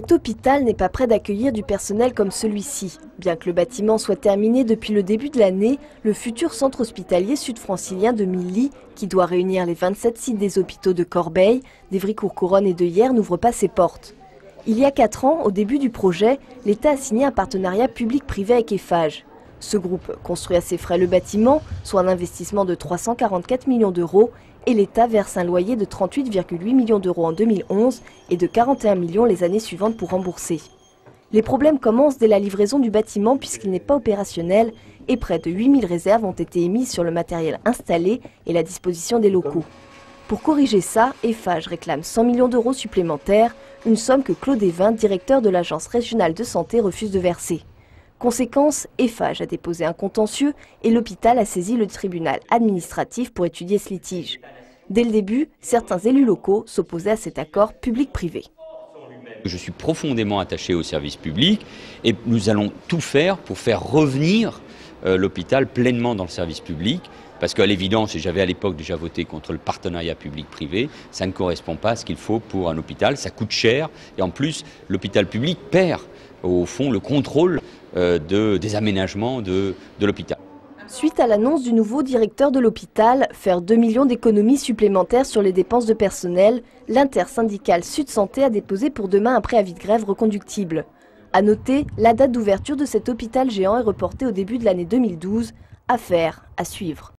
Cet hôpital n'est pas prêt d'accueillir du personnel comme celui-ci. Bien que le bâtiment soit terminé depuis le début de l'année, le futur centre hospitalier sud-francilien de 1000 lits, qui doit réunir les 27 sites des hôpitaux de Corbeil, d'Évry-Courcouronnes et de Hyères, n'ouvre pas ses portes. Il y a 4 ans, au début du projet, l'État a signé un partenariat public-privé avec Eiffage. Ce groupe construit à ses frais le bâtiment, soit un investissement de 344 millions d'euros, et l'État verse un loyer de 38,8 millions d'euros en 2011 et de 41 millions les années suivantes pour rembourser. Les problèmes commencent dès la livraison du bâtiment puisqu'il n'est pas opérationnel et près de 8000 réserves ont été émises sur le matériel installé et la disposition des locaux. Pour corriger ça, Eiffage réclame 100 millions d'euros supplémentaires, une somme que Claude Evin, directeur de l'Agence régionale de santé, refuse de verser. Conséquence, Eiffage a déposé un contentieux et l'hôpital a saisi le tribunal administratif pour étudier ce litige. Dès le début, certains élus locaux s'opposaient à cet accord public-privé. Je suis profondément attaché au service public et nous allons tout faire pour faire revenir l'hôpital pleinement dans le service public. Parce qu'à l'évidence, et j'avais à l'époque déjà voté contre le partenariat public-privé, ça ne correspond pas à ce qu'il faut pour un hôpital, ça coûte cher et en plus l'hôpital public perd au fond le contrôle des aménagements de l'hôpital. Suite à l'annonce du nouveau directeur de l'hôpital, faire 2 millions d'économies supplémentaires sur les dépenses de personnel, l'intersyndicale Sud Santé a déposé pour demain un préavis de grève reconductible. À noter, la date d'ouverture de cet hôpital géant est reportée au début de l'année 2012. Affaire à suivre.